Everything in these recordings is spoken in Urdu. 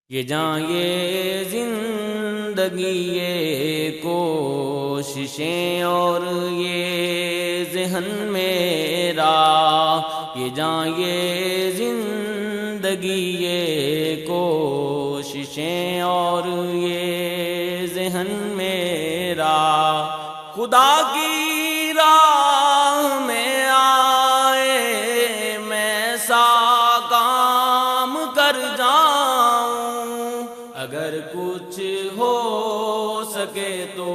یہ جاں یہ زندگی یہ کوششیں اور یہ ذہن میرا، یہ جاں یہ زندگی یہ کوششیں اور یہ ذہن میرا، خدا کی راہ میں آئے میں سا کام کر جاؤں، اگر کچھ ہو سکے تو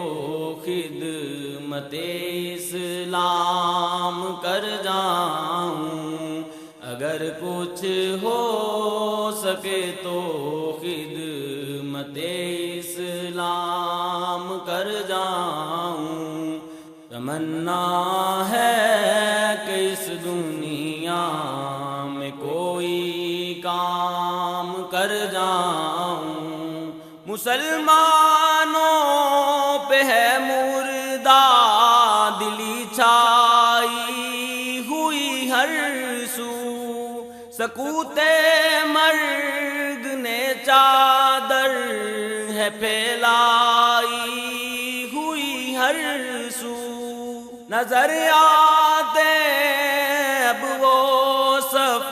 خدمت اسلام کر جاؤں، اگر کچھ ہو سکے تو خدمت اسلام کر جاؤں، تمنا ہے کہ اس دنیا میں کوئی کام کر جاؤں، مسلمانوں پہ ہے مردہ دلی چھائی ہوئی ہر سو، سکوت مرگ نے چادر ہے پھیلائی ہوئی ہر سو، نظر آتے اب وہ صف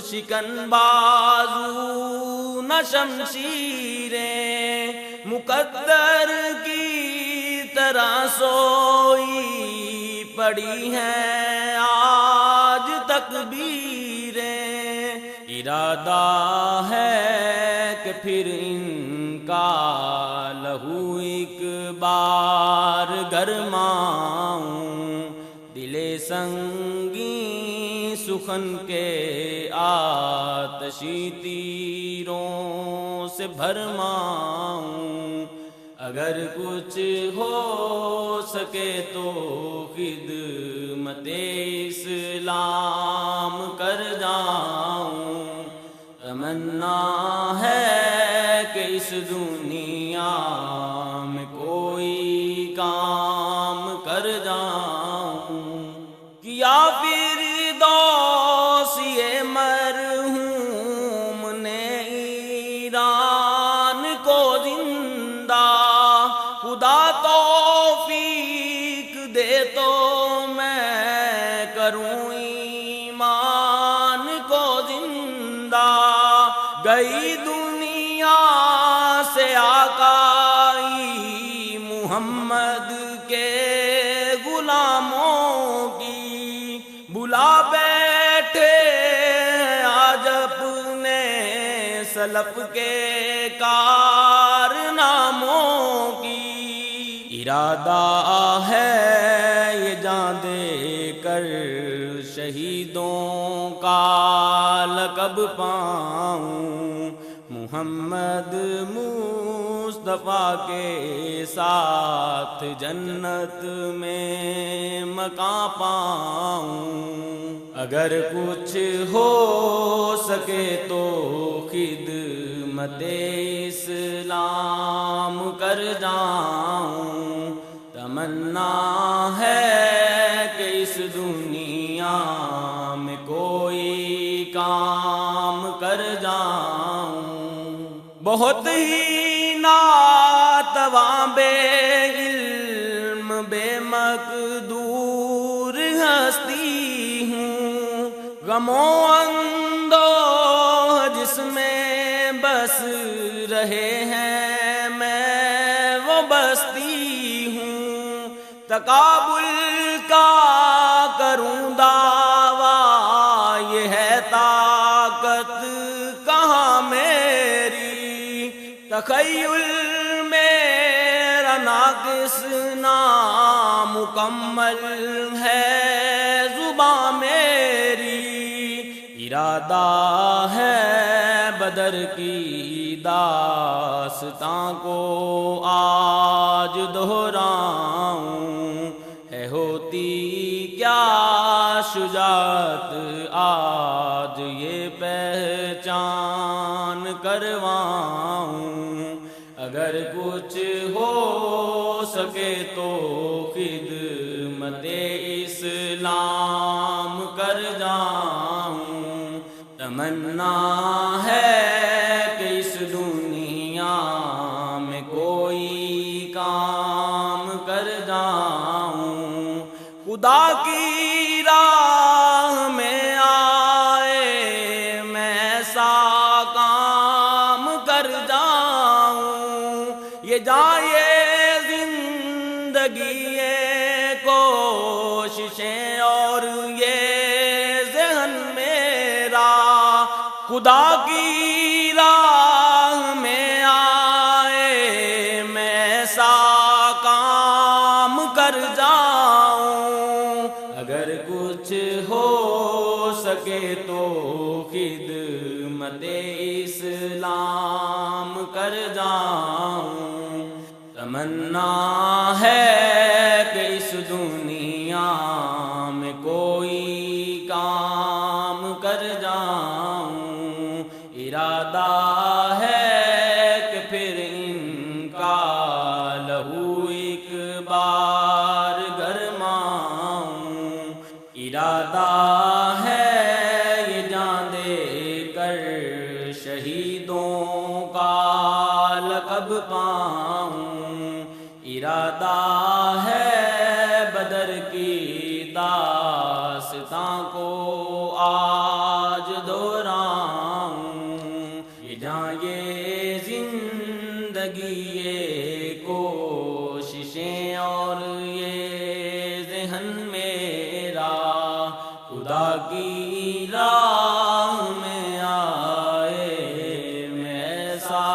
شکن بازو نہ شمشیریں مقدر کی طرح سوئی پڑی ہیں آج تکبیریں، ارادہ ہے کہ پھر ان کا لہو ایک بار گرماؤں، دل سنگی سخن کے آتشی تیروں سے بھرماؤں، اگر کچھ ہو سکے تو خدمت اسلام کر جاؤں، تمنا ہے کہ اس دنیا میں کوئی کام کر جاؤں، کیا فردوسی مرحوم نے ایران کو زندہ، خدا توفیق دے تو میں کروں ایمان کو زندہ، گئی دنیا سے آقائی محمد کے غلاموں کی، بلا بیٹھے آج اپنے سلف کے کارناموں کی، ارادہ ہے یہ جاں دے کر شہیدوں کا لقب پاؤں، محمد مصطفیٰ کے ساتھ جنت میں مقام پاؤں، اگر کچھ ہو سکے تو خدمت اسلام کر جاؤں، تمنا ہے کہ اس دنیا میں کوئی کام کر جاؤں، بہت ہی ناتواں بے علم بے مقدور ہستی ہوں، غم و اندوہ جس میں بس رہے ہیں میں وہ بستی ہوں، تقابل کا کروں دعویٰ یہ ہے طاقت کہاں میری، تخیل میرا ناقص نامکمل ہے زباں میری، ارادہ ہے بدر کی داستاں کو آج دہراؤں، ہے ہوتی کیا شجاعت آج یہ پہچان کرواؤں، اگر کچھ ہو سکے تو خدمت اسلام کر جاؤں، تمنا ہے کہ اس دنیا خدا کی راہ میں آئے میں ایسا کام کر جاؤں، یہ جائے زندگی یہ کوششیں اور یہ ذہن میرا خدا کی راہ میں آئے میں ایسا کام کر جاؤں، اگر کچھ ہو سکے تو خدمت اسلام کر جاؤں، تمنا ہے کہ اس دنیا میں کوئی کام کر جاؤں، ارادہ ہے کہ پھر ان کا لہو ایک بار گرماؤں، ارادہ ہے یہ جان دے کر شہیدوں کا لقب پاؤں، ارادہ ہے بدر کی داستان کو آج دہراؤں، یہ جان یہ زندگی یہ کوششیں اور یہ ذہن میرا خدا کی راہ میں آئے میں ایسا